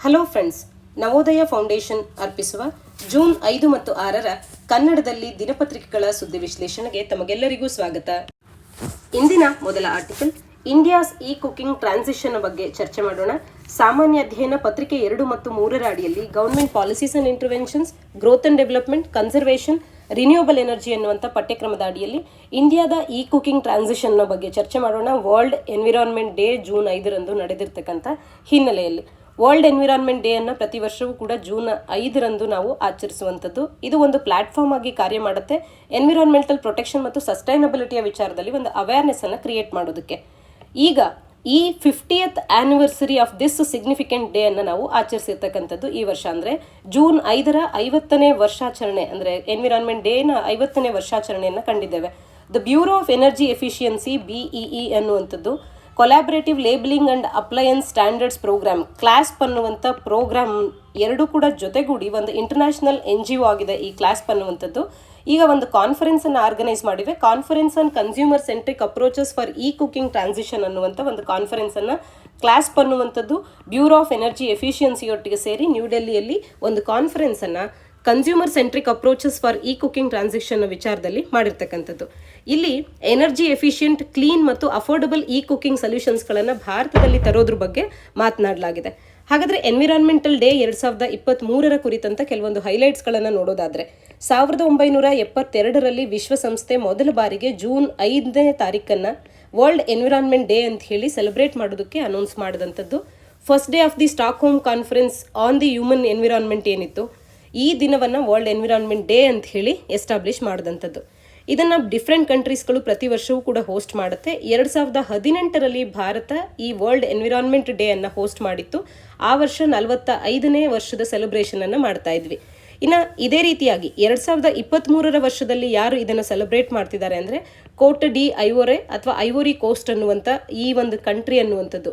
Hello friends, Navodaya foundation ಅರ್ಪಿಸುವ June 5 ಮತ್ತು 6ರ ಕನ್ನಡದಲ್ಲಿ ದಿನಪತ್ರಿಕೆಗಳ ಸುದ್ದಿ ವಿಶ್ಲೇಷಣೆಗೆ ತಮಗೆಲ್ಲರಿಗೂ ಸ್ವಾಗತ. ಇಂದಿನ ಮೊದಲ article India's E cooking transition ಬಗ್ಗೆ ಚರ್ಚೆ ಮಾಡೋಣ. ಸಾಮಾನ್ಯ ಅಧ್ಯಯನ ಪತ್ರಿಕೆ 2 ಮತ್ತು 3ರ ಅಡಿಯಲ್ಲಿ government policies and interventions, growth and development, conservation, renewable energy ಅನ್ನುವಂಥ ಪಠ್ಯಕ್ರಮದ ಅಡಿಯಲ್ಲಿ ಇಂಡಿಯಾದ ಇ ಕುಕಿಂಗ್ ಟ್ರಾನ್ಸಿಷನ್ನ ಬಗ್ಗೆ ಚರ್ಚೆ ಮಾಡೋಣ. ವರ್ಲ್ಡ್ ಎನ್ವಿರಾನ್ಮೆಂಟ್ ಡೇ ಜೂನ್ 5ರಂದು ನಡೆದಿರ್ತಕ್ಕಂಥ ಹಿನ್ನೆಲೆಯಲ್ಲಿ ವರ್ಲ್ಡ್ ಎನ್ವಿರಾನ್ಮೆಂಟ್ ಡೇ ಅನ್ನು ಪ್ರತಿ ವರ್ಷವೂ ಕೂಡ ಜೂನ್ 5ರಂದು ನಾವು ಆಚರಿಸುವಂಥದ್ದು. ಇದು ಒಂದು ಪ್ಲಾಟ್ಫಾರ್ಮ್ ಆಗಿ ಕಾರ್ಯ ಮಾಡುತ್ತೆ. ಎನ್ವಿರಾನ್ಮೆಂಟಲ್ ಪ್ರೊಟೆಕ್ಷನ್ ಮತ್ತು ಸಸ್ಟೈನಬಿಲಿಟಿಯ ವಿಚಾರದಲ್ಲಿ ಒಂದು ಅವೇರ್ನೆಸ್ ಅನ್ನು ಕ್ರಿಯೇಟ್ ಮಾಡೋದಕ್ಕೆ. ಈಗ ಈ 50th anniversary of this significant day ಅನ್ನು ನಾವು ಆಚರಿಸಿರ್ತಕ್ಕಂಥದ್ದು ಈ ವರ್ಷ. ಅಂದರೆ ಜೂನ್ 5ರ 50ನೇ ವರ್ಷಾಚರಣೆ, ಅಂದರೆ ಎನ್ವಿರಾನ್ಮೆಂಟ್ ಡೇನ 50ನೇ ವರ್ಷಾಚರಣೆಯನ್ನು ಕಂಡಿದ್ದೇವೆ. The bureau of energy efficiency BEE ಅನ್ನುವಂಥದ್ದು collaborative labeling and appliance standards programme, CLASP ಅನ್ನುವಂಥ ಪ್ರೋಗ್ರಾಮ್ ಎರಡೂ ಕೂಡ ಜೊತೆಗೂಡಿ ಒಂದು ಇಂಟರ್ನ್ಯಾಷನಲ್ NGO ಆಗಿದೆ ಈ ಕ್ಲಾಸ್ಪ್ ಅನ್ನುವಂಥದ್ದು. ಈಗ ಒಂದು ಕಾನ್ಫರೆನ್ಸನ್ನು ಆರ್ಗನೈಸ್ ಮಾಡಿವೆ. Conference on consumer centric approaches for e cooking transition ಅನ್ನುವಂಥ ಒಂದು ಕಾನ್ಫರೆನ್ಸನ್ನು ಕ್ಲಾಸ್ಪ್ ಅನ್ನುವಂಥದ್ದು ಬ್ಯೂರೋ ಆಫ್ ಎನರ್ಜಿ ಎಫಿಷಿಯನ್ಸಿಯೊಟ್ಟಿಗೆ ಸೇರಿ ನ್ಯೂ ಡೆಲ್ಲಿಯಲ್ಲಿ ಒಂದು ಕಾನ್ಫರೆನ್ಸನ್ನು consumer centric approaches for e cooking transition ವಿಚಾರದಲ್ಲಿ ಮಾಡಿರ್ತಕ್ಕಂಥದ್ದು. ಇಲ್ಲಿ ಎನರ್ಜಿ ಎಫಿಷಿಯಂಟ್, ಕ್ಲೀನ್ ಮತ್ತು ಅಫೋರ್ಡಬಲ್ ಇ ಕುಕಿಂಗ್ ಸೊಲ್ಯೂಷನ್ಸ್ಗಳನ್ನು ಭಾರತದಲ್ಲಿ ತರೋದ್ರ ಬಗ್ಗೆ ಮಾತನಾಡಲಾಗಿದೆ. ಹಾಗಾದರೆ ಎನ್ವಿರಾನ್ಮೆಂಟಲ್ ಡೇ 2023ರ ಕುರಿತಂತ ಕೆಲವೊಂದು ಹೈಲೈಟ್ಸ್ಗಳನ್ನು ನೋಡೋದಾದರೆ, 1972ರಲ್ಲಿ ವಿಶ್ವಸಂಸ್ಥೆ ಮೊದಲ ಬಾರಿಗೆ ಜೂನ್ 5ನೇ ತಾರೀಕನ್ನು ವರ್ಲ್ಡ್ ಎನ್ವಿರಾನ್ಮೆಂಟ್ ಡೇ ಅಂತ ಹೇಳಿ ಸೆಲೆಬ್ರೇಟ್ ಮಾಡೋದಕ್ಕೆ ಅನೌನ್ಸ್ ಮಾಡಿದಂಥದ್ದು. First day of the Stockholm conference on the human environment ಏನಿತ್ತು, ಈ ದಿನವನ್ನು ವರ್ಲ್ಡ್ ಎನ್ವಿರಾನ್ಮೆಂಟ್ ಡೇ ಅಂತ ಹೇಳಿ ಎಸ್ಟಾಬ್ಲಿಷ್ ಮಾಡಿದಂಥದ್ದು. ಇದನ್ನು ಡಿಫ್ರೆಂಟ್ ಕಂಟ್ರೀಸ್ಗಳು ಪ್ರತಿ ವರ್ಷವೂ ಕೂಡ ಹೋಸ್ಟ್ ಮಾಡುತ್ತೆ. 2018ರಲ್ಲಿ ಭಾರತ ಈ ವರ್ಲ್ಡ್ ಎನ್ವಿರಾನ್ಮೆಂಟ್ ಡೇ ಅನ್ನು ಹೋಸ್ಟ್ ಮಾಡಿತ್ತು. ಆ ವರ್ಷ 45ನೇ ವರ್ಷದ ಸೆಲೆಬ್ರೇಷನನ್ನು ಮಾಡ್ತಾ ಇದ್ವಿ. ಇನ್ನು ಇದೇ ರೀತಿಯಾಗಿ 2023ರ ವರ್ಷದಲ್ಲಿ ಯಾರು ಇದನ್ನು ಸೆಲೆಬ್ರೇಟ್ ಮಾಡ್ತಿದ್ದಾರೆ ಅಂದರೆ ಕೋಟ್ ಡಿ ಐವೋರೆ ಅಥವಾ ಐವೋರಿ ಕೋಸ್ಟ್ ಅನ್ನುವಂಥ ಈ ಒಂದು ಕಂಟ್ರಿ ಅನ್ನುವಂಥದ್ದು,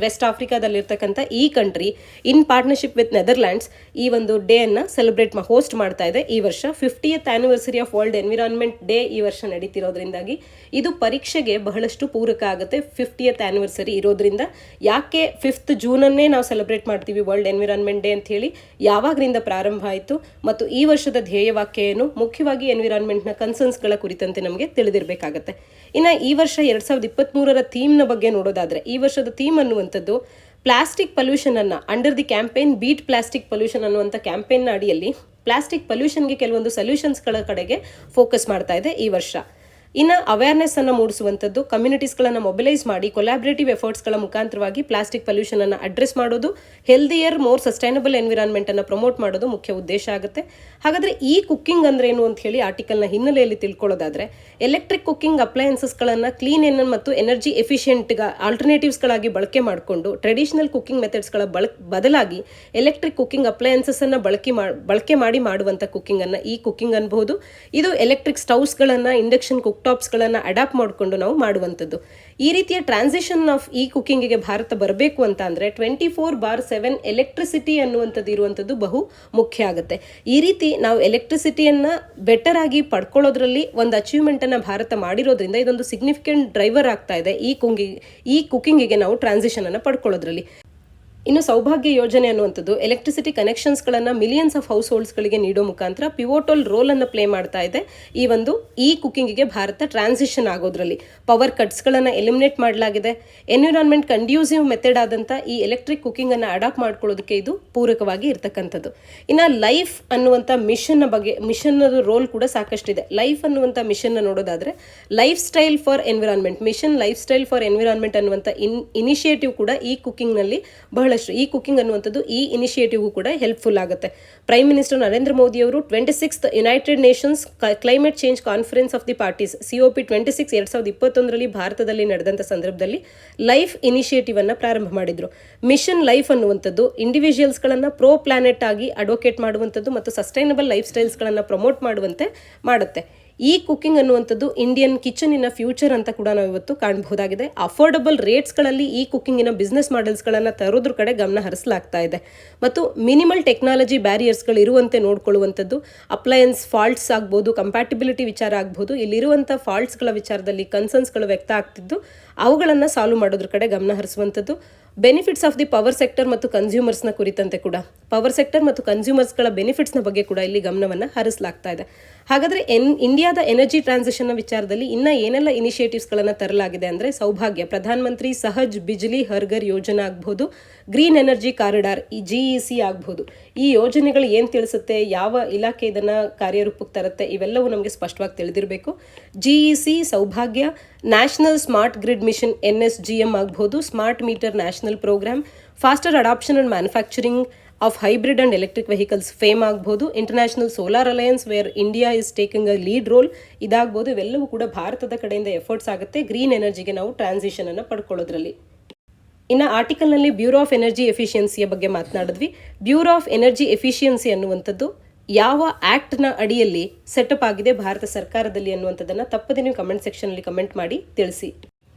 ವೆಸ್ಟ್ ಆಫ್ರಿಕಾದಲ್ಲಿರ್ತಕ್ಕಂಥ ಈ country in partnership with Netherlands ಈ ಒಂದು ಡೇ ಅನ್ನು ಹೋಸ್ಟ್ ಮಾಡ್ತಾ ಇದೆ ಈ ವರ್ಷ. 50th anniversary of world environment day ಈ ವರ್ಷ ನಡೀತಿರೋದ್ರಿಂದಾಗಿ ಇದು ಪರೀಕ್ಷೆಗೆ ಬಹಳಷ್ಟು ಪೂರಕ ಆಗುತ್ತೆ. 50th ಆನಿವರ್ಸರಿ ಇರೋದ್ರಿಂದ ಯಾಕೆ 5th ಜೂನನ್ನೇ ನಾವು ಸೆಲೆಬ್ರೇಟ್ ಮಾಡ್ತೀವಿ ವರ್ಲ್ಡ್ ಎನ್ವಿರಾನ್ಮೆಂಟ್ ಡೇ ಅಂತ ಹೇಳಿ, ಯಾವಾಗರಿಂದ ಪ್ರಾರಂಭ ಆಯಿತು ಮತ್ತು ಈ ವರ್ಷದ ಧ್ಯೇಯವಾಕ್ಯ ಏನು, ಮುಖ್ಯವಾಗಿ ಎನ್ವಿರಾನ್ಮೆಂಟ್ನ ಕನ್ಸರ್ನ್ಸ್ಗಳ ಕುರಿತಂತೆ ನಮಗೆ ತಿಳಿದಿರಬೇಕಾಗತ್ತೆ. ಇನ್ನು ಈ ವರ್ಷ 2023ರ ಥೀಮ್ನ ಬಗ್ಗೆ ನೋಡೋದಾದರೆ, ಈ ವರ್ಷದ ಥೀಮ್ ಅನ್ನುವಂಥದ್ದು ಪ್ಲಾಸ್ಟಿಕ್ ಪೊಲ್ಯೂಷನನ್ನು under the campaign beat plastic pollution ಅನ್ನುವಂಥ ಕ್ಯಾಂಪೇನ್ನ ಅಡಿಯಲ್ಲಿ ಪ್ಲಾಸ್ಟಿಕ್ ಪೊಲ್ಯೂಷನ್ಗೆ ಕೆಲವೊಂದು ಸೊಲ್ಯೂಷನ್ಸ್ಗಳ ಕಡೆಗೆ ಫೋಕಸ್ ಮಾಡ್ತಾ ಇದೆ ಈ ವರ್ಷ. ಇನ್ನು ಅವೇರ್ನೆಸ್ ಅನ್ನು ಮೂಡಿಸುವಂಥದ್ದು, ಕಮ್ಯುನಿಟೀಸ್ಗಳನ್ನು ಮೊಬಿಲೈಸ್ ಮಾಡಿ ಕೊಲಾಬ್ರೇಟಿವ್ ಎಫರ್ಟ್ಸ್ಗಳ ಮುಖಾಂತರವಾಗಿ ಪ್ಲಾಸ್ಟಿಕ್ ಪೊಲ್ಯೂಷನನ್ನು ಅಡ್ರೆಸ್ ಮಾಡೋದು, ಹೆಲ್ದಿಯರ್ ಮೋರ್ ಸಸ್ಟೈನಬಲ್ ಎನ್ವಿರಾನ್ಮೆಂಟನ್ನು ಪ್ರಮೋಟ್ ಮಾಡೋದು ಮುಖ್ಯ ಉದ್ದೇಶ ಆಗುತ್ತೆ. ಹಾಗಾದರೆ ಈ ಕುಕ್ಕಿಂಗ್ ಅಂದ್ರೆ ಏನು ಅಂತ ಹೇಳಿ ಆರ್ಟಿಕಲ್ನ ಹಿನ್ನೆಲೆಯಲ್ಲಿ ತಿಳ್ಕೊಳ್ಳೋದಾದರೆ, ಎಲೆಕ್ಟ್ರಿಕ್ ಕುಕ್ಕಿಂಗ್ ಅಪ್ಲಯನ್ಸಸ್ಗಳನ್ನು ಕ್ಲೀನ್ ಮತ್ತು ಎನರ್ಜಿ ಎಫಿಷಿಯೆಂಟ್ಗ ಆಲ್ಟರ್ನೇಟಿವ್ಸ್ಗಳಾಗಿ ಬಳಕೆ ಮಾಡಿಕೊಂಡು ಟ್ರೆಡಿಷನಲ್ ಕುಕ್ಕಿಂಗ್ ಮೆಥಡ್ಸ್ಗಳ ಬದಲಾಗಿ ಎಲೆಕ್ಟ್ರಿಕ್ ಕುಕ್ಕಿಂಗ್ ಅಪ್ಲಯನ್ಸಸ್ಸನ್ನು ಬಳಕೆ ಮಾಡಿ ಮಾಡುವಂಥ ಕುಕ್ಕಿಂಗನ್ನು ಈ ಕುಕ್ಕಿಂಗ್ ಅನ್ಬಹುದು. ಇದು ಎಲೆಕ್ಟ್ರಿಕ್ ಸ್ಟವ್ಸ್ಗಳನ್ನು, ಇಂಡಕ್ಷನ್ ಟಾಪ್ಸ್ಗಳನ್ನು ಅಡಾಪ್ಟ್ ಮಾಡಿಕೊಂಡು ನಾವು ಮಾಡುವಂಥದ್ದು. ಈ ರೀತಿಯ ಟ್ರಾನ್ಸಿಷನ್ ಆಫ್ ಈ ಕುಕ್ಕಿಂಗಿಗೆ ಭಾರತ ಬರಬೇಕು ಅಂತ ಅಂದರೆ 24/7 ಎಲೆಕ್ಟ್ರಿಸಿಟಿ ಅನ್ನುವಂಥದ್ದು ಇರುವಂಥದ್ದು ಬಹು ಮುಖ್ಯ ಆಗುತ್ತೆ. ಈ ರೀತಿ ನಾವು ಎಲೆಕ್ಟ್ರಿಸಿಟಿಯನ್ನು ಬೆಟರ್ ಆಗಿ ಪಡ್ಕೊಳ್ಳೋದ್ರಲ್ಲಿ ಒಂದು ಅಚೀವ್ಮೆಂಟನ್ನು ಭಾರತ ಮಾಡಿರೋದ್ರಿಂದ ಇದೊಂದು ಸಿಗ್ನಿಫಿಕೆಂಟ್ ಡ್ರೈವರ್ ಆಗ್ತಾ ಇದೆ ಈ ಕುಕ್ಕಿಂಗಿಗೆ ನಾವು ಟ್ರಾನ್ಸಿಷನನ್ನು ಪಡ್ಕೊಳ್ಳೋದ್ರಲ್ಲಿ. ಇನ್ನು ಸೌಭಾಗ್ಯ ಯೋಜನೆ ಅನ್ನುವಂಥದ್ದು ಎಲೆಕ್ಟ್ರಿಸಿಟಿ ಕನೆಕ್ಷನ್ಸ್ಗಳನ್ನು ಮಿಲಿಯನ್ಸ್ ಆಫ್ ಹೌಸ್ ಹೋಲ್ಡ್ಸ್ಗಳಿಗೆ ನೀಡೋ ಮುಖಾಂತರ ಪಿವೋಟಲ್ ರೋಲನ್ನು ಪ್ಲೇ ಮಾಡ್ತಾ ಇದೆ ಈ ಕುಕ್ಕಿಂಗಿಗೆ ಭಾರತ ಟ್ರಾನ್ಸಿಷನ್ ಆಗೋದ್ರಲ್ಲಿ. ಪವರ್ ಕಟ್ಸ್ಗಳನ್ನು ಎಲಿಮಿನೇಟ್ ಮಾಡಲಾಗಿದೆ. ಎನ್ವಿರಾನ್ಮೆಂಟ್ ಕಂಡ್ಯೂಸಿವ್ ಮೆಥಡ್ ಆದಂಥ ಈ ಎಲೆಕ್ಟ್ರಿಕ್ ಕುಕ್ಕಿಂಗನ್ನು ಅಡಾಪ್ಟ್ ಮಾಡ್ಕೊಳ್ಳೋದಕ್ಕೆ ಇದು ಪೂರಕವಾಗಿ ಇರ್ತಕ್ಕಂಥದ್ದು. ಇನ್ನು ಲೈಫ್ ಅನ್ನುವಂಥ ಮಿಷನ್ನ ರೋಲ್ ಕೂಡ ಸಾಕಷ್ಟಿದೆ. ಲೈಫ್ ಅನ್ನುವಂಥ ಮಿಷನ್ನ ನೋಡೋದಾದರೆ life style for environment mission, life style for environment ಅನ್ನುವಂಥ ಇನಿಷಿಯೇಟಿವ್ ಕೂಡ ಈ ಕುಕ್ಕಿಂಗ್ನಲ್ಲಿ ಈ ಕುಕ್ಕಿಂಗ್ ಅನ್ನುವಂಥದ್ದು ಈ ಇನಿಷಿಯೇಟಿವ್ಗೂ ಕೂಡ ಹೆಲ್ಪ್ಫುಲ್ ಆಗುತ್ತೆ. ಪ್ರೈಮ್ ಮಿನಿಸ್ಟರ್ ನರೇಂದ್ರ ಮೋದಿ ಅವರು 26th United Nations climate change conference of the parties COP26 2021ರಲ್ಲಿ ಭಾರತದಲ್ಲಿ ನಡೆದಂಥ ಸಂದರ್ಭದಲ್ಲಿ ಲೈಫ್ ಇನಿಷಿಯೇಟಿವ್ ಅನ್ನು ಪ್ರಾರಂಭ ಮಾಡಿದ್ರು. ಮಿಷನ್ ಲೈಫ್ ಅನ್ನುವಂಥದ್ದು ಇಂಡಿವಿಜುವಲ್ಸ್ಗಳನ್ನು ಪ್ರೋ ಪ್ಲಾನೆಟ್ ಆಗಿ ಅಡ್ವೊಕೇಟ್ ಮಾಡುವಂಥದ್ದು ಮತ್ತು ಸಸ್ಟೈನಬಲ್ ಲೈಫ್ ಸ್ಟೈಲ್ಸ್ಗಳನ್ನು ಪ್ರಮೋಟ್ ಮಾಡುವಂತೆ ಮಾಡುತ್ತೆ. ಈ ಕುಕ್ಕಿಂಗ್ ಅನ್ನುವಂಥದ್ದು ಇಂಡಿಯನ್ ಕಿಚನಿನ ಫ್ಯೂಚರ್ ಅಂತ ಕೂಡ ನಾವು ಇವತ್ತು ಕಾಣಬಹುದಾಗಿದೆ. ಅಫೋರ್ಡಬಲ್ ರೇಟ್ಸ್ಗಳಲ್ಲಿ ಈ ಕುಕ್ಕಿಂಗಿನ ಬಿಸ್ನೆಸ್ ಮಾಡೆಲ್ಸ್ಗಳನ್ನು ತರೋದ್ರ ಕಡೆ ಗಮನ ಹರಿಸಲಾಗ್ತಾ ಇದೆ ಮತ್ತು ಮಿನಿಮಲ್ ಟೆಕ್ನಾಲಜಿ ಬ್ಯಾರಿಯರ್ಸ್ಗಳು ಇರುವಂತೆ ನೋಡ್ಕೊಳ್ಳುವಂಥದ್ದು, ಅಪ್ಲಯನ್ಸ್ ಫಾಲ್ಟ್ಸ್ ಆಗ್ಬೋದು, ಕಂಪ್ಯಾಟಿಬಿಲಿಟಿ ವಿಚಾರ ಆಗ್ಬೋದು, ಇಲ್ಲಿರುವಂಥ ಫಾಲ್ಟ್ಸ್ಗಳ ವಿಚಾರದಲ್ಲಿ ಕನ್ಸರ್ನ್ಸ್ಗಳು ವ್ಯಕ್ತ ಆಗ್ತಿದ್ದು ಅವುಗಳನ್ನು ಸಾಲ್ವ್ ಮಾಡೋದ್ರ ಕಡೆ ಗಮನ ಹರಿಸುವಂಥದ್ದು. Benefits of the power sector ಮತ್ತು ಕನ್ಸ್ಯೂಮರ್ಸ್ನ ಕುರಿತಂತೆ ಕೂಡ ಪವರ್ ಸೆಕ್ಟರ್ ಮತ್ತು ಕನ್ಸ್ಯೂಮರ್ಸ್ಗಳ ಬೆನಿಫಿಟ್ಸ್ನ ಬಗ್ಗೆ ಕೂಡ ಇಲ್ಲಿ ಗಮನವನ್ನು ಹರಿಸಲಾಗ್ತಾ ಇದೆ. ಹಾಗಾದರೆ ಇಂಡಿಯಾದ ಎನರ್ಜಿ ಟ್ರಾನ್ಸಿಷನ್ನ ವಿಚಾರದಲ್ಲಿ ಇನ್ನೂ ಏನೆಲ್ಲ ಇನಿಷಿಯೇಟಿವ್ಸ್ಗಳನ್ನು ತರಲಾಗಿದೆ ಅಂದರೆ ಸೌಭಾಗ್ಯ, ಪ್ರಧಾನ ಮಂತ್ರಿ ಸಹಜ್ ಬಿಜ್ಲಿ ಹರ್ಘರ್ ಯೋಜನಾ ಆಗ್ಬೋದು, ಗ್ರೀನ್ ಎನರ್ಜಿ ಕಾರಿಡಾರ್ ಈ GEC ಆಗ್ಬೋದು. ಈ ಯೋಜನೆಗಳು ಏನು ತಿಳಿಸುತ್ತೆ, ಯಾವ ಇಲಾಖೆ ಇದನ್ನು ಕಾರ್ಯರೂಪಕ್ಕೆ ತರುತ್ತೆ, ಇವೆಲ್ಲವೂ ನಮಗೆ ಸ್ಪಷ್ಟವಾಗಿ ತಿಳಿದಿರಬೇಕು. GEC, Saubhagya, national smart grid mission NSGM ಆಗ್ಬೋದು, smart meter national programme, faster adoption and manufacturing of hybrid and electric vehicles FAME ಆಗ್ಬೋದು, international solar alliance where India is taking a lead role ಇದಾಗ್ಬೋದು. ಇವೆಲ್ಲವೂ ಕೂಡ ಭಾರತದ ಕಡೆಯಿಂದ ಎಫರ್ಟ್ಸ್ ಆಗುತ್ತೆ green ಎನರ್ಜಿಗೆ ನಾವು transition ಅನ್ನು ಪಡ್ಕೊಳ್ಳೋದ್ರಲ್ಲಿ. ಇನ್ನು ಆರ್ಟಿಕಲ್ನಲ್ಲಿ ಬ್ಯೂರೋ ಆಫ್ ಎನರ್ಜಿ ಎಫಿಷಿಯನ್ಸಿಯ ಬಗ್ಗೆ ಮಾತನಾಡಿದ್ವಿ. ಬ್ಯೂರೋ ಆಫ್ ಎನರ್ಜಿ ಎಫಿಷಿಯನ್ಸಿ ಅನ್ನುವಂಥದ್ದು ಯಾವ ಆ್ಯಕ್ಟ್ನ ಅಡಿಯಲ್ಲಿ ಸೆಟಪ್ ಆಗಿದೆ ಭಾರತ ಸರ್ಕಾರದಲ್ಲಿ ಅನ್ನುವಂಥದ್ದನ್ನು ತಪ್ಪದೆ ನೀವು ಕಮೆಂಟ್ ಸೆಕ್ಷನಲ್ಲಿ ಕಮೆಂಟ್ ಮಾಡಿ ತಿಳಿಸಿ.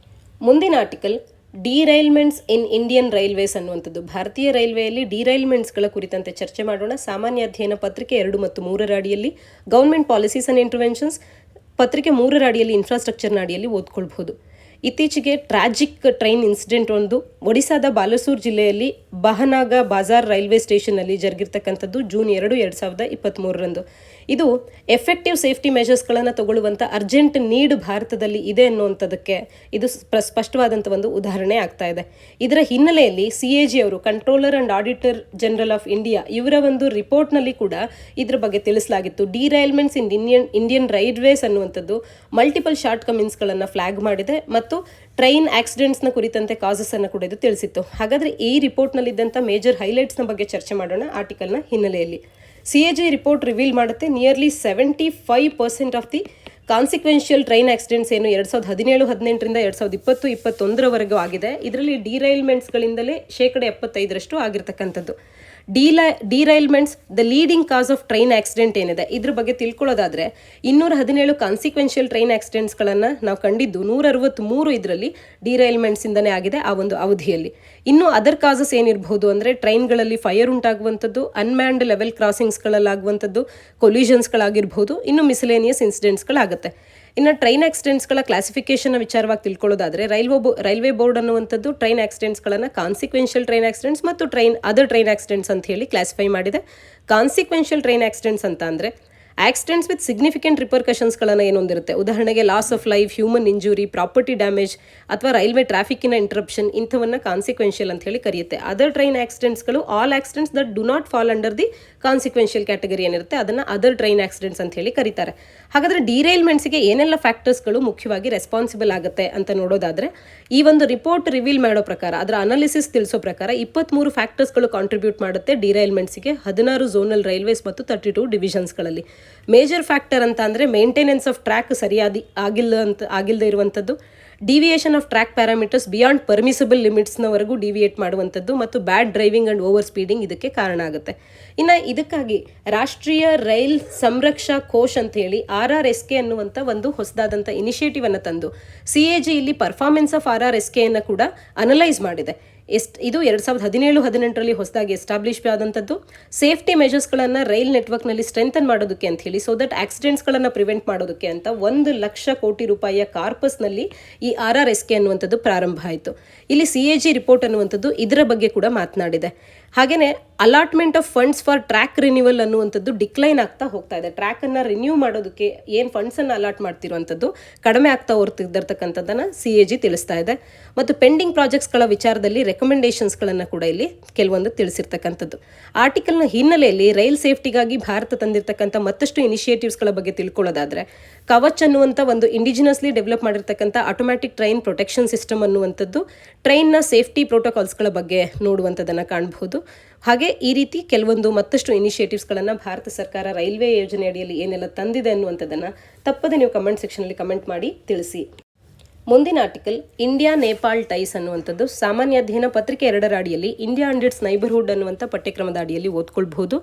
ಮುಂದಿನ ಆರ್ಟಿಕಲ್ ಡಿರೈಲ್ಮೆಂಟ್ಸ್ ಇನ್ ಇಂಡಿಯನ್ ರೈಲ್ವೇಸ್ ಅನ್ನುವಂಥದ್ದು. ಭಾರತೀಯ ರೈಲ್ವೆಯಲ್ಲಿ ಡಿರೈಲ್ಮೆಂಟ್ಸ್ಗಳ ಕುರಿತಂತೆ ಚರ್ಚೆ ಮಾಡೋಣ. ಸಾಮಾನ್ಯ ಅಧ್ಯಯನ ಪತ್ರಿಕೆ 2 ಮತ್ತು 3ರ ಅಡಿಯಲ್ಲಿ ಗೌರ್ಮೆಂಟ್ ಪಾಲಿಸೀಸ್ ಅಂಡ್ ಇಂಟರ್ವೆನ್ಷನ್ಸ್, ಪತ್ರಿಕೆ 3ರ ಅಡಿಯಲ್ಲಿ ಇನ್ಫ್ರಾಸ್ಟ್ರಕ್ಚರ್ನ ಅಡಿಯಲ್ಲಿ ಓದ್ಕೊಳ್ಬಹುದು. ಇತ್ತೀಚೆಗೆ ಟ್ರಾಜಿಕ್ ಟ್ರೈನ್ ಇನ್ಸಿಡೆಂಟ್ ಒಂದು ಒಡಿಸಾದ ಬಾಲಸೂರ್ ಜಿಲ್ಲೆಯಲ್ಲಿ ಬಹನಾಗ ಬಾಜಾರ್ ರೈಲ್ವೆ ಸ್ಟೇಷನ್ನಲ್ಲಿ ಜರುಗಿರ್ತಕ್ಕಂಥದ್ದು ಜೂನ್ 2, 2023ರಂದು. ಇದು ಎಫೆಕ್ಟಿವ್ ಸೇಫ್ಟಿ ಮೆಷರ್ಸ್ಗಳನ್ನು ತಗೊಳ್ಳುವಂಥ ಅರ್ಜೆಂಟ್ ನೀಡ್ ಭಾರತದಲ್ಲಿ ಇದೆ ಅನ್ನುವಂಥದ್ದಕ್ಕೆ ಇದು ಸ್ಪಷ್ಟವಾದಂಥ ಒಂದು ಉದಾಹರಣೆ ಆಗ್ತಾ ಇದೆ. ಇದರ ಹಿನ್ನೆಲೆಯಲ್ಲಿ CAG ಅವರು, controller and auditor general of India, ಇವರ ಒಂದು ರಿಪೋರ್ಟ್ನಲ್ಲಿ ಕೂಡ ಇದ್ರ ಬಗ್ಗೆ ತಿಳಿಸಲಾಗಿತ್ತು. ಡಿರೈಲ್ಮೆಂಟ್ಸ್ ಇನ್ ಇಂಡಿಯನ್ ರೈಲ್ವೇಸ್ ಅನ್ನುವಂಥದ್ದು ಮಲ್ಟಿಪಲ್ ಶಾರ್ಟ್ ಕಮಿನ್ಸ್ಗಳನ್ನು ಫ್ಲಾಗ್ ಮಾಡಿದೆ ಮತ್ತು ಟ್ರೈನ್ ಆಕ್ಸಿಡೆಂಟ್ಸ್ನ ಕುರಿತಂತೆ ಕಾಸಸ್ಸನ್ನು ಕೂಡ ಇದು ತಿಳಿಸಿತ್ತು. ಹಾಗಾದರೆ ಈ ರಿಪೋರ್ಟ್ನಲ್ಲಿದ್ದಂಥ ಮೇಜರ್ ಹೈಲೈಟ್ಸ್ನ ಬಗ್ಗೆ ಚರ್ಚೆ ಮಾಡೋಣ ಆರ್ಟಿಕಲ್ನ ಹಿನ್ನೆಲೆಯಲ್ಲಿ. CAG ರಿಪೋರ್ಟ್ ರಿವೀಲ್ ಮಾಡುತ್ತೆ nearly 75% of the consequential train accidents ಏನು 2017-18ರಿಂದ 2020-21ರವರೆಗೂ ಆಗಿದೆ. ಇದರಲ್ಲಿ ಡಿರೈಲ್ಮೆಂಟ್ಸ್ಗಳಿಂದಲೇ 75% ಆಗಿರ್ತಕ್ಕಂಥದ್ದು. Derailments the leading cause of train accident ಏನಿದೆ ಇದ್ರ ಬಗ್ಗೆ ತಿಳ್ಕೊಳ್ಳೋದಾದರೆ 217 ಕಾನ್ಸಿಕ್ವೆನ್ಷಿಯಲ್ ಟ್ರೈನ್ ಆಕ್ಸಿಡೆಂಟ್ಸ್ಗಳನ್ನು ನಾವು ಕಂಡಿದ್ದು, 163 ಇದರಲ್ಲಿ ಡಿರೈಲ್ಮೆಂಟ್ಸಿಂದನೇ ಆಗಿದೆ ಆ ಒಂದು ಅವಧಿಯಲ್ಲಿ. ಇನ್ನು ಅದರ್ ಕಾಸಸ್ ಏನಿರಬಹುದು ಅಂದರೆ ಟ್ರೈನ್ಗಳಲ್ಲಿ ಫೈರ್ ಉಂಟಾಗುವಂಥದ್ದು, ಅನ್ಮ್ಯಾನ್ಡ್ ಲೆವೆಲ್ ಕ್ರಾಸಿಂಗ್ಸ್ಗಳಲ್ಲಾಗುವಂಥದ್ದು, ಕೊಲ್ಯೂಷನ್ಸ್ಗಳಾಗಿರ್ಬೋದು, ಇನ್ನು ಮಿಸಲೇನಿಯಸ್ ಇನ್ಸಿಡೆಂಟ್ಸ್ಗಳಾಗುತ್ತೆ. ಇನ್ನು ಟ್ರೈನ್ ಆಕ್ಸಿಡೆಂಟ್ಸ್ಗಳ ಕ್ಲಾಸಿಫಿಕೇಷನ್ನ ವಿಚಾರವಾಗಿ ತಿಳ್ಕೊಳ್ಳೋದಾದರೆ ರೈಲ್ವೆ ಬೋರ್ಡ್ ಅನ್ನುವಂಥದ್ದು ಟ್ರೈನ್ ಆಕ್ಸಿಡೆಂಟ್ಸ್ಗಳನ್ನು ಕಾನ್ಸಿಕ್ವೆನ್ಷಿಯಲ್ ಟ್ರೈನ್ ಆಕ್ಸಿಡೆಂಟ್ಸ್ ಮತ್ತು ಅದರ್ ಟ್ರೈನ್ ಆಕ್ಸಿಡೆಂಟ್ಸ್ ಅಂತ ಹೇಳಿ ಕ್ಲಾಸಿಫೈ ಮಾಡಿದೆ. ಕಾನ್ಸಿಕ್ವೆನ್ಷಿಯಲ್ ಟ್ರೈನ್ ಆಕ್ಸಿಡೆಂಟ್ಸ್ ಅಂತ ಅಂದರೆ ಆಕ್ಸಿಡೆಂಟ್ಸ್ ವಿತ್ ಸಿಗ್ನಿಫಿಕೆಂಟ್ ರಿಪರ್ಕಷನ್ಸ್ಗಳನ್ನು ಏನೊಂದಿರುತ್ತೆ, ಉದಾಹರಣೆಗೆ loss of life, human injury, property damage ಅಥವಾ ರೈಲ್ವೆ ಟ್ರಾಫಿಕ್ಕಿನ ಇಂಟರಪ್ಷನ್, ಇಂಥವನ್ನು ಕಾನ್ಸಿಕ್ವೆನ್ಷಿಯಲ್ ಅಂತ ಹೇಳಿ ಕರೆಯುತ್ತೆ. ಅದರ್ ಟ್ರೈನ್ ಆಕ್ಸಿಡೆಂಟ್ಸ್ಗಳು all accidents that do not fall under the consequential category ಏನಿರುತ್ತೆ ಅದನ್ನು ಅದರ್ ಟ್ರೈನ್ ಆಕ್ಸಿಡೆಂಟ್ಸ್ ಅಂತ ಹೇಳಿ ಕರೀತಾರೆ. ಹಾಗಾದರೆ ಡಿರೈಲ್ಮೆಂಟ್ಸ್ಗೆ ಏನೆಲ್ಲ ಫ್ಯಾಕ್ಟರ್ಸ್ಗಳು ಮುಖ್ಯವಾಗಿ ರೆಸ್ಪಾನ್ಸಿಬಲ್ ಆಗುತ್ತೆ ಅಂತ ನೋಡೋದಾದರೆ ಈ ಒಂದು ರಿಪೋರ್ಟ್ ರಿವೀಲ್ ಮಾಡೋ ಪ್ರಕಾರ, ಅದರ ಅನಾಲಿಸಿಸ್ ತಿಳಿಸೋ ಪ್ರಕಾರ 23 ಫ್ಯಾಕ್ಟರ್ಸ್ಗಳು ಕಾಂಟ್ರಿಬ್ಯೂಟ್ ಮಾಡುತ್ತೆ ಡಿರೈಲ್ಮೆಂಟ್ಸ್ಗೆ 16 ಝೋನಲ್ ರೈಲ್ವೇಸ್ ಮತ್ತು 32 ಡಿವಿಷನ್ಸ್ಗಳಲ್ಲಿ. ಮೇಜರ್ ಫ್ಯಾಕ್ಟರ್ ಅಂತ ಅಂದರೆ ಮೇಂಟೆನೆನ್ಸ್ ಆಫ್ ಟ್ರ್ಯಾಕ್ ಸರಿಯಾಗಿ ಆಗಿಲ್ಲದೆ ಇರುವಂಥದ್ದು, deviation of track parameters beyond permissible ಲಿಮಿಟ್ಸ್ನವರೆಗೂ ಡಿವಿಯೇಟ್ ಮಾಡುವಂಥದ್ದು ಮತ್ತು bad driving and over speeding ಇದಕ್ಕೆ ಕಾರಣ ಆಗುತ್ತೆ. ಇನ್ನು ಇದಕ್ಕಾಗಿ ರಾಷ್ಟ್ರೀಯ ರೈಲ್ ಸಂರಕ್ಷಾ ಕೋಶ್ ಅಂತ ಹೇಳಿ RRSK ಅನ್ನುವಂಥ ಒಂದು ಹೊಸದಾದಂಥ ಇನಿಷಿಯೇಟಿವನ್ನು ತಂದು CAG ಇಲ್ಲಿ ಪರ್ಫಾರ್ಮೆನ್ಸ್ ಆಫ್ RRSKಯನ್ನು ಕೂಡ ಅನಲೈಸ್ ಮಾಡಿದೆ. ಇದು 2017-18ರಲ್ಲಿ ಹೊಸದಾಗಿ ಎಸ್ಟಾಬ್ಲಿಷ್ ಆದಂಥದ್ದು. ಸೇಫ್ಟಿ ಮೆಷರ್ಸ್ಗಳನ್ನು ರೈಲ್ ನೆಟ್ವರ್ಕ್ನಲ್ಲಿ ಸ್ಟ್ರೆಂಥನ್ ಮಾಡೋದಕ್ಕೆ ಅಂತ ಹೇಳಿ, ಸೊ ದಟ್ ಆಕ್ಸಿಡೆಂಟ್ಸ್ಗಳನ್ನು ಪ್ರಿವೆಂಟ್ ಮಾಡೋದಕ್ಕೆ ಅಂತ 1 ಲಕ್ಷ ಕೋಟಿ ರೂಪಾಯಿಯ ಕಾರ್ಪಸ್ನಲ್ಲಿ ಈ RRSK ಅನ್ನುವಂಥದ್ದು ಪ್ರಾರಂಭ ಆಯಿತು. ಇಲ್ಲಿ CAG ರಿಪೋರ್ಟ್ ಅನ್ನುವಂಥದ್ದು ಇದರ ಬಗ್ಗೆ ಕೂಡ ಮಾತನಾಡಿದೆ. ಹಾಗೆಯೇ allotment of funds for track renewal ಅನ್ನುವಂಥದ್ದು ಡಿಕ್ಲೈನ್ ಆಗ್ತಾ ಹೋಗ್ತಾ ಇದೆ. ಟ್ರ್ಯಾಕನ್ನು ರಿನ್ಯೂ ಮಾಡೋದಕ್ಕೆ ಏನು ಫಂಡ್ಸನ್ನು ಅಲಾಟ್ ಮಾಡ್ತಿರುವಂಥದ್ದು ಕಡಿಮೆ ಆಗ್ತಾ ಹೊರತಿದ್ದರ್ತಕ್ಕಂಥದ್ದನ್ನು CAG ತಿಳಿಸ್ತಾ ಇದೆ. ಮತ್ತು ಪೆಂಡಿಂಗ್ ಪ್ರಾಜೆಕ್ಟ್ಸ್ಗಳ ವಿಚಾರದಲ್ಲಿ ರೆಕಮೆಂಡೇಷನ್ಸ್ಗಳನ್ನು ಕೂಡ ಇಲ್ಲಿ ಕೆಲವೊಂದು ತಿಳಿಸಿರ್ತಕ್ಕಂಥದ್ದು. ಆರ್ಟಿಕಲ್ನ ಹಿನ್ನೆಲೆಯಲ್ಲಿ ರೈಲ್ ಸೇಫ್ಟಿಗಾಗಿ ಭಾರತ ತಂದಿರತಕ್ಕಂಥ ಮತ್ತಷ್ಟು ಇನಿಷಿಯೇಟಿವ್ಸ್ಗಳ ಬಗ್ಗೆ ತಿಳ್ಕೊಳ್ಳೋದಾದರೆ ಕವಚ್ ಅನ್ನುವಂಥ ಒಂದು ಇಂಡಿಜಿನಸ್ಲಿ ಡೆವಲಪ್ ಮಾಡಿರ್ತಕ್ಕಂಥ ಆಟೋಮ್ಯಾಟಿಕ್ ಟ್ರೈನ್ ಪ್ರೊಟೆಕ್ಷನ್ ಸಿಸ್ಟಮ್ ಅನ್ನುವಂಥದ್ದು ಟ್ರೈನ್ನ ಸೇಫ್ಟಿ ಪ್ರೋಟೋಕಾಲ್ಸ್ಗಳ ಬಗ್ಗೆ ನೋಡುವಂಥದ್ದನ್ನು ಕಾಣಬಹುದು. ಹಾಗೆ ಈ ರೀತಿ ಕೆಲವೊಂದು ಮತ್ತಷ್ಟು ಇನಿಷಿಯೇಟಿವ್ಸ್ಗಳನ್ನು ಭಾರತ ಸರ್ಕಾರ ರೈಲ್ವೆ ಯೋಜನೆ ಅಡಿಯಲ್ಲಿ ಏನೆಲ್ಲ ತಂದಿದೆ ಅನ್ನುವಂಥದ್ದನ್ನು ತಪ್ಪದೆ ನೀವು ಕಮೆಂಟ್ ಸೆಕ್ಷನಲ್ಲಿ ಕಮೆಂಟ್ ಮಾಡಿ ತಿಳಿಸಿ. ಮುಂದಿನ ಆರ್ಟಿಕಲ್ ಇಂಡಿಯಾ ನೇಪಾಳ್ ಟೈಸ್ ಅನ್ನುವಂಥದ್ದು. ಸಾಮಾನ್ಯ ಅಧ್ಯಯನ ಪತ್ರಿಕೆ 2ರ ಅಡಿಯಲ್ಲಿ ಇಂಡಿಯಾ ಅಂಡ್ ಇಟ್ಸ್ ನೈಬರ್ಹುಡ್ ಅನ್ನುವಂಥ ಪಠ್ಯಕ್ರಮದ ಅಡಿಯಲ್ಲಿ ಓದ್ಕೊಳ್ಬಹುದು.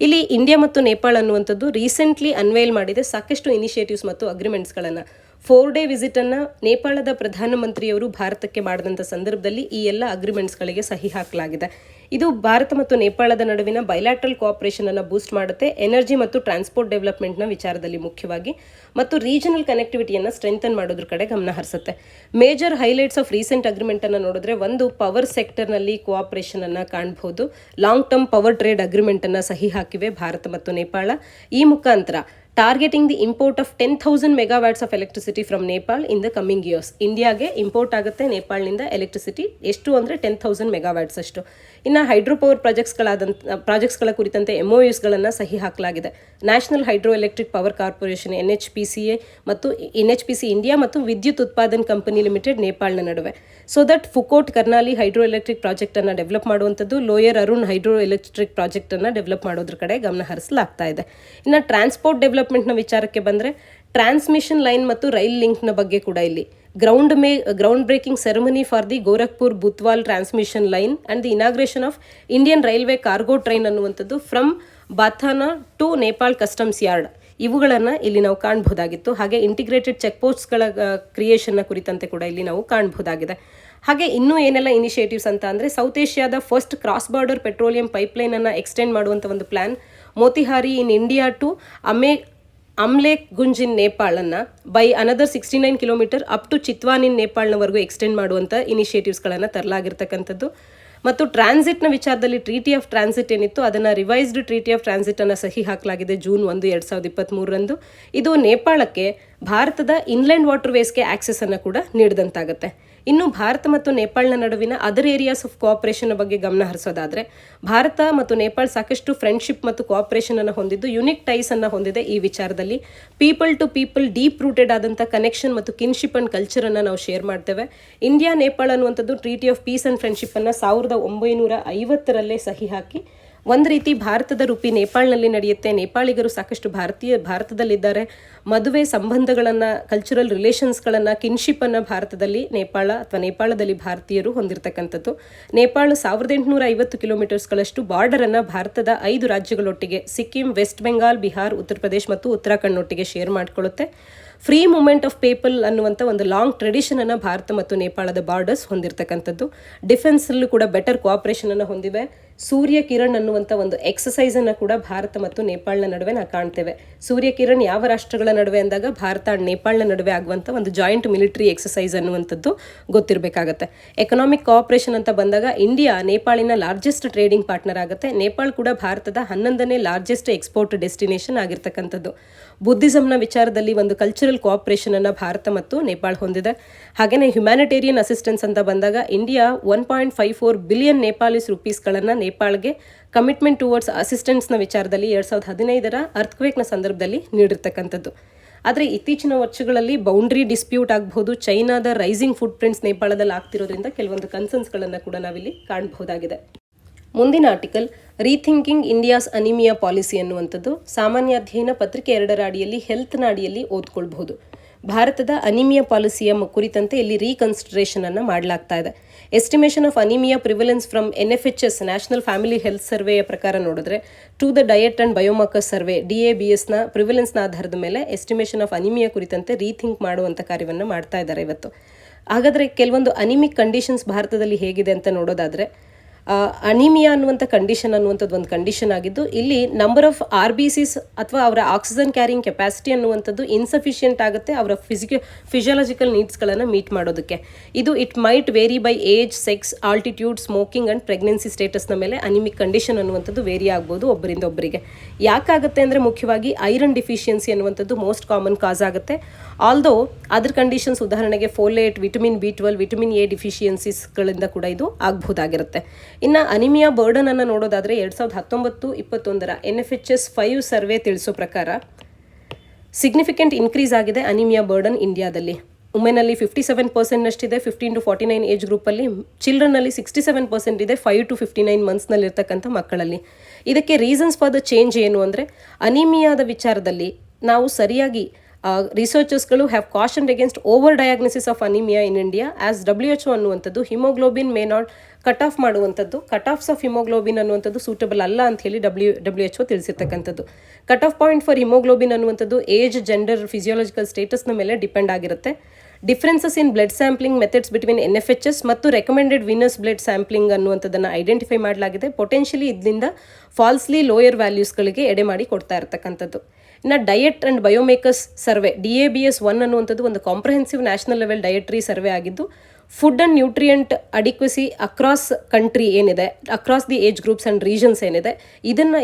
ಇಲ್ಲಿ ಇಂಡಿಯಾ ಮತ್ತು ನೇಪಾಳ ಅನ್ನುವಂಥದ್ದು ರೀಸೆಂಟ್ಲಿ ಅನ್ವೇಲ್ ಮಾಡಿದೆ ಸಾಕಷ್ಟು ಇನಿಷಿಯೇಟಿವ್ಸ್ ಮತ್ತು ಅಗ್ರಿಮೆಂಟ್ಸ್ಗಳನ್ನು. 4 ಡೇ ವಿಸಿಟನ್ನು ನೇಪಾಳದ ಪ್ರಧಾನಮಂತ್ರಿಯವರು ಭಾರತಕ್ಕೆ ಮಾಡಿದಂಥ ಸಂದರ್ಭದಲ್ಲಿ ಈ ಎಲ್ಲ ಅಗ್ರಿಮೆಂಟ್ಸ್ಗಳಿಗೆ ಸಹಿ ಹಾಕಲಾಗಿದೆ. ಇದು ಭಾರತ ಮತ್ತು ನೇಪಾಳದ ನಡುವಿನ ಬೈಲ್ಯಾಟ್ರಲ್ ಕೋಆಪರೇಷನ್ ಅನ್ನು ಬೂಸ್ಟ್ ಮಾಡುತ್ತೆ, ಎನರ್ಜಿ ಮತ್ತು ಟ್ರಾನ್ಸ್ಪೋರ್ಟ್ ಡೆವಲಪ್ಮೆಂಟ್ನ ವಿಚಾರದಲ್ಲಿ ಮುಖ್ಯವಾಗಿ, ಮತ್ತು ರೀಜನಲ್ ಕನೆಕ್ಟಿವಿಟಿಯನ್ನು ಸ್ಟ್ರೆಂಥನ್ ಮಾಡೋದ್ರ ಕಡೆ ಗಮನ ಹರಿಸುತ್ತೆ. Major highlights of recent agreement ಅನ್ನು ನೋಡಿದ್ರೆ, ಒಂದು ಪವರ್ ಸೆಕ್ಟರ್ನಲ್ಲಿ ಕೋಆಪರೇಷನ್ ಅನ್ನು ಕಾಣಬಹುದು. Long term power trade agreement ಅನ್ನು ಸಹಿ ಹಾಕಿವೆ ಭಾರತ ಮತ್ತು ನೇಪಾಳ. ಈ ಮುಖಾಂತರ targeting the import of 10,000 megawatts of electricity from Nepal in the coming years. ಇಂಡಿಯಾಗೆ ಇಂಪೋರ್ಟ್ ಆಗುತ್ತೆ ನೇಪಾಳನಿಂದ ಎಲೆಕ್ಟ್ರಿಸಿಟಿ ಎಷ್ಟು ಅಂದರೆ 10,000 ಮೆಗಾವ್ಯಾಟ್ಸ್ ಅಷ್ಟು. ಇನ್ನು ಹೈಡ್ರೋ ಪವರ್ ಪ್ರಾಜೆಕ್ಟ್ಸ್ಗಳ ಕುರಿತಂತೆ MOUಸ್ಗಳನ್ನು ಸಹಿ ಹಾಕಲಾಗಿದೆ. National hydro electric power corporation NHPCA ಮತ್ತು NHPC ಇಂಡಿಯಾ ಮತ್ತು ವಿದ್ಯುತ್ ಉತ್ಪಾದನ್ ಕಂಪನಿ ಲಿಮಿಟೆಡ್ ನೇಪಾಳನ ನಡುವೆ, so that Phukot Karnali hydro electric ಪ್ರಾಜೆಕ್ಟನ್ನು ಡೆವಲಪ್ ಮಾಡುವಂಥದ್ದು, ಲೋಯರ್ ಅರುಣ್ ಹೈಡ್ರೋ ಎಲೆಕ್ಟ್ರಿಕ್ ಪ್ರಾಜೆಕ್ಟನ್ನು ಡೆವಲಪ್ ಮಾಡೋದ್ರ ಕಡೆ ಗಮನ ಹರಿಸಲಾಗ್ತಾ ಇದೆ. ಇನ್ನು ಟ್ರಾನ್ಸ್ಪೋರ್ಟ್ ಡೆವಲಪ್ಮೆಂಟ್ನ ವಿಚಾರಕ್ಕೆ ಬಂದರೆ, ಟ್ರಾನ್ಸ್ಮಿಷನ್ ಲೈನ್ ಮತ್ತು ರೈಲ್ ಲಿಂಕ್ನ ಬಗ್ಗೆ ಕೂಡ ಇಲ್ಲಿ ground breaking ceremony for the Gorakhpur Butwal transmission line and the inauguration of Indian railway cargo train ಅನ್ನುವಂಥದ್ದು from Bathnaha to Nepal customs yard, ಇವುಗಳನ್ನು ಇಲ್ಲಿ ನಾವು ಕಾಣಬಹುದಾಗಿತ್ತು. ಹಾಗೆ ಇಂಟಿಗ್ರೇಟೆಡ್ ಚೆಕ್ ಪೋಸ್ಟ್ಗಳ ಕ್ರಿಯೇಷನ್ನ ಕುರಿತಂತೆ ಕೂಡ ಇಲ್ಲಿ ನಾವು ಕಾಣಬಹುದಾಗಿದೆ. ಹಾಗೆ ಇನ್ನೂ ಏನೆಲ್ಲ ಇನಿಷಿಯೇಟಿವ್ಸ್ ಅಂತ ಅಂದರೆ, ಸೌತ್ ಏಷ್ಯಾದ ಫಸ್ಟ್ ಕ್ರಾಸ್ ಬಾರ್ಡರ್ ಪೆಟ್ರೋಲಿಯಂ ಪೈಪ್ಲೈನನ್ನು ಎಕ್ಸ್ಟೆಂಡ್ ಮಾಡುವಂಥ ಒಂದು plan, Motihari in India to Amlekhganj in ನೇಪಾಳನ್ನು by another 69 kilometre up to Chitwan in ನೇಪಾಳ್ನವರೆಗೂ ಎಕ್ಸ್ಟೆಂಡ್ ಮಾಡುವಂಥ ಇನಿಷಿಯೇಟಿವ್ಸ್ಗಳನ್ನು ತರಲಾಗಿರ್ತಕ್ಕಂಥದ್ದು. ಮತ್ತು ಟ್ರಾನ್ಸಿಟ್ನ ವಿಚಾರದಲ್ಲಿ ಟ್ರೀಟಿ ಆಫ್ ಟ್ರಾನ್ಸಿಟ್ ಏನಿತ್ತು ಅದನ್ನು ರಿವೈಸ್ಡ್ ಟ್ರೀಟಿ ಆಫ್ ಟ್ರಾನ್ಸಿಟನ್ನು ಸಹಿ ಹಾಕಲಾಗಿದೆ ಜೂನ್ 1, 2023 ಇದು ನೇಪಾಳಕ್ಕೆ ಭಾರತದ ಇನ್ಲ್ಯಾಂಡ್ ವಾಟರ್ ವೇಸ್ಗೆ ಆಕ್ಸೆಸನ್ನು ಕೂಡ ನೀಡಿದಂತಾಗುತ್ತೆ. ಇನ್ನು ಭಾರತ ಮತ್ತು ನೇಪಾಳನ ನಡುವಿನ ಅದರ್ ಏರಿಯಾಸ್ ಆಫ್ ಕೋಆಪರೇಷನ್ ಬಗ್ಗೆ ಗಮನ ಹರಿಸೋದಾದರೆ, ಭಾರತ ಮತ್ತು ನೇಪಾಳ ಸಾಕಷ್ಟು ಫ್ರೆಂಡ್ಶಿಪ್ ಮತ್ತು ಕೋಆಪರೇಷನ್ ಅನ್ನು ಹೊಂದಿದ್ದು, ಯುನಿಕ್ ಟೈಸ್ ಅನ್ನು ಹೊಂದಿದೆ. ಈ ವಿಚಾರದಲ್ಲಿ people to people deep rooted ಆದಂಥ ಕನೆಕ್ಷನ್ ಮತ್ತು ಕಿನ್ಶಿಪ್ ಅಂಡ್ ಕಲ್ಚರನ್ನು ನಾವು ಶೇರ್ ಮಾಡ್ತೇವೆ. ಇಂಡಿಯಾ ನೇಪಾಳ ಅನ್ನುವಂಥದ್ದು ಟ್ರೀಟಿ ಆಫ್ ಪೀಸ್ ಆ್ಯಂಡ್ ಫ್ರೆಂಡ್ಶಿಪ್ಪನ್ನು 1950ರಲ್ಲೇ ಸಹಿ ಹಾಕಿ, ಒಂದು ರೀತಿ ಭಾರತದ ರೂಪಿ ನೇಪಾಳನಲ್ಲಿ ನಡೆಯುತ್ತೆ. ನೇಪಾಳಿಗರು ಸಾಕಷ್ಟು ಭಾರತದಲ್ಲಿದ್ದಾರೆ. ಮದುವೆ ಸಂಬಂಧಗಳನ್ನು, ಕಲ್ಚರಲ್ ರಿಲೇಷನ್ಸ್ಗಳನ್ನು, ಕಿನ್ಶಿಪ್ಪನ್ನು ಭಾರತದಲ್ಲಿ ನೇಪಾಳದಲ್ಲಿ ಭಾರತೀಯರು ಹೊಂದಿರತಕ್ಕಂಥದ್ದು. ನೇಪಾಳ 1850 ಕಿಲೋಮೀಟರ್ಸ್ಗಳಷ್ಟು ಬಾರ್ಡರನ್ನು ಭಾರತದ 5 ರಾಜ್ಯಗಳೊಟ್ಟಿಗೆ ಸಿಕ್ಕಿಂ, ವೆಸ್ಟ್ ಬೆಂಗಾಲ್, ಬಿಹಾರ್, ಉತ್ತರ ಪ್ರದೇಶ್ ಮತ್ತು ಉತ್ತರಾಖಂಡ್ನೊಟ್ಟಿಗೆ ಶೇರ್ ಮಾಡಿಕೊಳ್ಳುತ್ತೆ. ಫ್ರೀ ಮೂವ್ಮೆಂಟ್ ಆಫ್ ಪೀಪಲ್ ಅನ್ನುವಂಥ ಒಂದು ಲಾಂಗ್ ಟ್ರೆಡಿಷನನ್ನು ಭಾರತ ಮತ್ತು ನೇಪಾಳದ ಬಾರ್ಡರ್ಸ್ ಹೊಂದಿರತಕ್ಕಂಥದ್ದು. ಡಿಫೆನ್ಸಲ್ಲೂ ಕೂಡ ಬೆಟರ್ ಕೋಆಪರೇಷನನ್ನು ಹೊಂದಿವೆ. ಸೂರ್ಯ ಕಿರಣ್ ಅನ್ನುವಂಥ ಒಂದು ಎಕ್ಸಸೈಸನ್ನು ಕೂಡ ಭಾರತ ಮತ್ತು ನೇಪಾಳನ ನಡುವೆ ನಾವು ಕಾಣ್ತೇವೆ. ಸೂರ್ಯ ಕಿರಣ್ ಯಾವ ರಾಷ್ಟ್ರಗಳ ನಡುವೆ ಅಂದಾಗ ಭಾರತ ಆ್ಯಂಡ್ ನೇಪಾಳನ ನಡುವೆ ಆಗುವಂಥ ಒಂದು ಜಾಯಿಂಟ್ ಮಿಲಿಟರಿ ಎಕ್ಸಸೈಸ್ ಅನ್ನುವಂಥದ್ದು ಗೊತ್ತಿರಬೇಕಾಗತ್ತೆ. ಎಕನಾಮಿಕ್ ಕೋಆಪರೇಷನ್ ಅಂತ ಬಂದಾಗ ಇಂಡಿಯಾ ನೇಪಾಳಿನ ಲಾರ್ಜೆಸ್ಟ್ ಟ್ರೇಡಿಂಗ್ ಪಾರ್ಟ್ನರ್ ಆಗುತ್ತೆ. ನೇಪಾಳ ಕೂಡ ಭಾರತದ 11ನೇ ಲಾರ್ಜೆಸ್ಟ್ ಎಕ್ಸ್ಪೋರ್ಟ್ ಡೆಸ್ಟಿನೇಷನ್ ಆಗಿರ್ತಕ್ಕಂಥದ್ದು. ಬುದ್ಧಿಸಮ್ನ ವಿಚಾರದಲ್ಲಿ ಒಂದು ಕಲ್ಚರಲ್ ಕೋಆಪರೇಷನ್ ಅನ್ನು ಭಾರತ ಮತ್ತು ನೇಪಾಳ ಹೊಂದಿದೆ. ಹಾಗೆಯೇ ಹ್ಯುಮ್ಯಾನಿಟೇರಿಯನ್ ಅಸಿಸ್ಟೆನ್ಸ್ ಅಂತ ಬಂದಾಗ ಇಂಡಿಯಾ 1.54 ಬಿಲಿಯನ್ ನೇಪಾಲೀಸ್ ರುಪೀಸ್ಗಳನ್ನು ನೇಪಾಳ್ಗೆ ಕಮಿಟ್ಮೆಂಟ್ ಟುವರ್ಡ್ಸ್ ಅಸಿಸ್ಟೆನ್ಸ್ನ ವಿಚಾರದಲ್ಲಿ 2015ರ ಅರ್ಥಕ್ವೇಕ್ನ ಸಂದರ್ಭದಲ್ಲಿ ನೀಡಿರ್ತಕ್ಕಂಥದ್ದು. ಆದರೆ ಇತ್ತೀಚಿನ ವರ್ಷಗಳಲ್ಲಿ ಬೌಂಡ್ರಿ ಡಿಸ್ಪ್ಯೂಟ್ ಆಗಬಹುದು, ಚೈನಾದ ರೈಸಿಂಗ್ ಫುಟ್ ಪ್ರಿಂಟ್ಸ್ ನೇಪಾಳದಲ್ಲಿ ಆಗ್ತಿರೋದ್ರಿಂದ ಕೆಲವೊಂದು ಕನ್ಸರ್ನ್ಸ್ಗಳನ್ನು ಕೂಡ ನಾವಿಲ್ಲಿ ಕಾಣಬಹುದಾಗಿದೆ. ಮುಂದಿನ article rethinking India's anaemia policy ಅನ್ನುವಂಥದ್ದು. ಸಾಮಾನ್ಯ ಅಧ್ಯಯನ ಪತ್ರಿಕೆ 2ರ ಅಡಿಯಲ್ಲಿ ಹೆಲ್ತ್ನ ಅಡಿಯಲ್ಲಿ ಓದ್ಕೊಳ್ಬಹುದು. ಭಾರತದ ಅನಿಮಿಯಾ ಪಾಲಿಸಿಯ ಕುರಿತಂತೆ ಇಲ್ಲಿ ರೀಕನ್ಸಿಡರೇಷನ್ ಅನ್ನು ಮಾಡಲಾಗ್ತಾ ಇದೆ. Estimation of anaemia prevalence from NFHS national family health ಸರ್ವೆಯ ಪ್ರಕಾರ ನೋಡಿದ್ರೆ, to the diet and biomarker survey DABSನ ಪ್ರಿವಿಲೆನ್ಸ್ನ ಆಧಾರದ ಮೇಲೆ ಎಸ್ಟಿಮೇಷನ್ ಆಫ್ ಅನಿಮಿಯಾ ಕುರಿತಂತೆ ರೀಥಿಂಕ್ ಮಾಡುವಂಥ ಕಾರ್ಯವನ್ನು ಮಾಡ್ತಾ ಇದ್ದಾರೆ ಇವತ್ತು. ಹಾಗಾದರೆ ಕೆಲವೊಂದು ಅನಿಮಿಕ್ ಕಂಡೀಷನ್ಸ್ ಭಾರತದಲ್ಲಿ ಹೇಗಿದೆ ಅಂತ ನೋಡೋದಾದರೆ, ಅನಿಮಿಯಾ ಅನ್ನುವಂಥ ಕಂಡೀಷನ್ ಅನ್ನುವಂಥದ್ದು ಒಂದು ಕಂಡೀಷನ್ ಆಗಿದ್ದು, ಇಲ್ಲಿ ನಂಬರ್ ಆಫ್ RBCs ಅಥವಾ ಅವರ ಆಕ್ಸಿಜನ್ ಕ್ಯಾರಿಂಗ್ ಕೆಪಾಸಿಟಿ ಅನ್ನುವಂಥದ್ದು ಇನ್ಸಫಿಷಿಯೆಂಟ್ ಆಗುತ್ತೆ ಅವರ ಫಿಸಿಯಾಲಜಿಕಲ್ ನೀಡ್ಸ್ಗಳನ್ನು ಮೀಟ್ ಮಾಡೋದಕ್ಕೆ. ಇದು it might vary by age, sex, altitude, smoking and pregnancy ಸ್ಟೇಟಸ್ನ ಮೇಲೆ ಅನಿಮಿಕ್ ಕಂಡೀಷನ್ ಅನ್ನುವಂಥದ್ದು ವೇರಿ ಆಗ್ಬೋದು ಒಬ್ಬರಿಂದ ಒಬ್ಬರಿಗೆ. ಯಾಕಾಗುತ್ತೆ ಅಂದರೆ ಮುಖ್ಯವಾಗಿ ಐರನ್ ಡಿಫಿಷಿಯನ್ಸಿ ಅನ್ನುವಂಥದ್ದು ಮೋಸ್ಟ್ ಕಾಮನ್ ಕಾಸ್ ಆಗುತ್ತೆ. ಆಲ್ದೋ ಅದರ್ ಕಂಡೀಷನ್ಸ್, ಉದಾಹರಣೆಗೆ folate, vitamin B12, vitamin A ಡಿಫಿಷಿಯನ್ಸೀಸ್ಗಳಿಂದ ಕೂಡ ಇದು ಆಗಬಹುದಾಗಿರುತ್ತೆ. ಇನ್ನು ಅನಿಮಿಯಾ ಬರ್ಡನ್ ಅನ್ನು ನೋಡೋದಾದರೆ 2019-21ರ NFHS 5 ಸರ್ವೆ ತಿಳಿಸೋ ಪ್ರಕಾರ ಸಿಗ್ನಿಫಿಕೆಂಟ್ ಇನ್ಕ್ರೀಸ್ ಆಗಿದೆ ಅನಿಮಿಯಾ ಬರ್ಡನ್ ಇಂಡಿಯಾದಲ್ಲಿ. ವುಮೆನಲ್ಲಿ 57%ನಷ್ಟಿದೆ 15 to 49 ಏಜ್ ಗ್ರೂಪಲ್ಲಿ. ಚಿಲ್ಡ್ರನ್ನಲ್ಲಿ 67% ಇದೆ 5 to 59 ಮಂತ್ಸ್ನಲ್ಲಿರ್ತಕ್ಕಂಥ ಮಕ್ಕಳಲ್ಲಿ. ಇದಕ್ಕೆ ರೀಸನ್ಸ್ ಫಾರ್ ದ ಚೇಂಜ್ ಏನು ಅಂದರೆ, ಅನಿಮಿಯಾದ ವಿಚಾರದಲ್ಲಿ ನಾವು ಸರಿಯಾಗಿ ರಿಸರ್ಚರ್ಸ್ಗಳು have cautioned against over diagnosis of anaemia in India as WHO ಅನ್ನುವಂಥದ್ದು haemoglobin may not cut off ಮಾಡುವಂಥದ್ದು ಕಟ್ ಆಫ್ಸ್ ಆಫ್ ಹಿಮೋಗ್ಲೋಬಿನ್ ಅನ್ನುವಂಥದ್ದು ಸೂಟಬಲ್ ಅಲ್ಲ ಅಂತ ಹೇಳಿ WHO ತಿಳಿಸಿರ್ತಕ್ಕಂಥದ್ದು. Cut off point for haemoglobin ಅನ್ನುವಂಥದ್ದು ಏಜ್, ಜೆಂಡರ್, ಫಿಸಿಯಾಲಜಿಕಲ್ ಸ್ಟೇಟಸ್ನ ಮೇಲೆ ಡಿಪೆಂಡ್ ಆಗಿರುತ್ತೆ. Differences in blood sampling methods between NFHS ಮತ್ತು ರೆಕಮೆಂಡೆಡ್ ವಿನಸ್ ಬ್ಲಡ್ ಸ್ಯಾಂಪ್ಲಿಂಗ್ ಅನ್ನುವಂಥದ್ದನ್ನು ಐಡೆಂಟಿಫೈ ಮಾಡಲಾಗಿದೆ. ಪೊಟೆನ್ಷಿಯಲಿ ಇದರಿಂದ ಫಾಲ್ಸ್ಲಿ ಲೋಯರ್ ವ್ಯಾಲ್ಯೂಸ್ಗಳಿಗೆ ಎಡೆ ಮಾಡಿ ಕೊಡ್ತಾ ಇರತಕ್ಕಂಥದ್ದು. ಇನ್ನು diet and biomarkers survey DABS 1 ಅನ್ನುವಂಥದ್ದು ಒಂದು comprehensive national level dietary survey ಆಗಿದ್ದು food and nutrient adequacy across country ಏನಿದೆ, across the age groups and regions ಏನಿದೆ,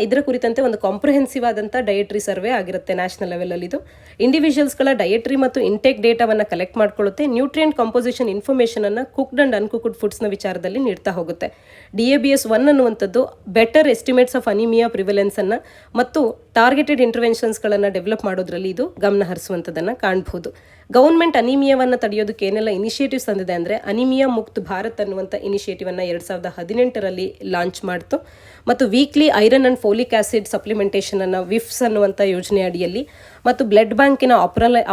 ಇದರ ಕುರಿತಂತೆ ಒಂದು ಕಾಂಪ್ರಹೆನ್ಸಿವ್ ಆದಂಥ ಡಯಟ್ರಿ ಸರ್ವೆ ಆಗಿರುತ್ತೆ ನ್ಯಾಷನಲ್ ಲೆವೆಲಲ್ಲಿ. ಇದು ಇಂಡಿವಿಜುವಲ್ಸ್ಗಳ ಡಯಟ್ರಿ ಮತ್ತು ಇಂಟೇಕ್ ಡೇಟಾವನ್ನು ಕಲೆಕ್ಟ್ ಮಾಡ್ಕೊಳ್ಳುತ್ತೆ. ನ್ಯೂಟ್ರಿಯೆಂಟ್ ಕಂಪೋಸಿಷನ್ ಇನ್ಫಾರ್ಮೇಷನನ್ನು ಕುಕ್ಡ್ ಆ್ಯಂಡ್ ಅನ್ಕುಕ್ಡ್ ಫುಡ್ಸ್ನ ವಿಚಾರದಲ್ಲಿ ನೀಡ್ತಾ ಹೋಗುತ್ತೆ. DABS 1 ಅನ್ನುವಂಥದ್ದು ಬೆಟರ್ ಎಸ್ಟಿಮೇಟ್ಸ್ ಆಫ್ ಅನಿಮಿಯಾ ಪ್ರಿವೆಲೆನ್ಸನ್ನು ಮತ್ತು ಟಾರ್ಗೆಟೆಡ್ ಇಂಟರ್ವೆನ್ಷನ್ಸ್ಗಳನ್ನು ಡೆವಲಪ್ ಮಾಡೋದ್ರಲ್ಲಿ ಇದು ಗಮನ ಹರಿಸುವಂಥದ್ದನ್ನು ಕಾಣಬಹುದು. ಗೌರ್ಮೆಂಟ್ ಅನಿಮಿಯಾವನ್ನು ತಡೆಯೋದಕ್ಕೆ ಏನೆಲ್ಲ ಇನಿಷಿಯೇಟಿವ್ಸ್ ತಂದಿದೆ ಅಂದರೆ ಅನಿಮಿಯಾ ಮುಕ್ತ್ ಭಾರತ್ ಅನ್ನುವಂಥ ಇನಿಷಿಯೇಟಿವನ್ನು 2018ರಲ್ಲಿ ಲಾಂಚ್ ಮಾಡ್ತು. ಮತ್ತು weekly iron and folic acid ಸಪ್ಲಿಮೆಂಟೇಷನನ್ನು ವಿಫ್ಸ್ ಅನ್ನುವಂಥ ಯೋಜನೆ ಅಡಿಯಲ್ಲಿ ಮತ್ತು ಬ್ಲಡ್ ಬ್ಯಾಂಕಿನ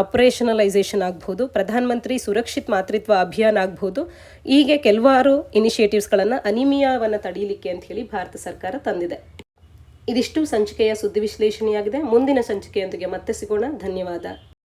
ಆಪರೇಷನಲೈಸೇಷನ್ ಆಗ್ಬೋದು, ಪ್ರಧಾನಮಂತ್ರಿ ಸುರಕ್ಷಿತ್ ಮಾತೃತ್ವ ಅಭಿಯಾನ ಆಗ್ಬೋದು, ಹೀಗೆ ಕೆಲವಾರು ಇನಿಷಿಯೇಟಿವ್ಸ್ಗಳನ್ನು ಅನಿಮಿಯಾವನ್ನು ತಡೆಯಲಿಕ್ಕೆ ಅಂತ ಹೇಳಿ ಭಾರತ ಸರ್ಕಾರ ತಂದಿದೆ. ಇದಿಷ್ಟು ಸಂಚಿಕೆಯ ಸುದ್ದಿ ವಿಶ್ಲೇಷಣೆಯಾಗಿದೆ. ಮುಂದಿನ ಸಂಚಿಕೆಯೊಂದಿಗೆ ಮತ್ತೆ ಸಿಗೋಣ. ಧನ್ಯವಾದ.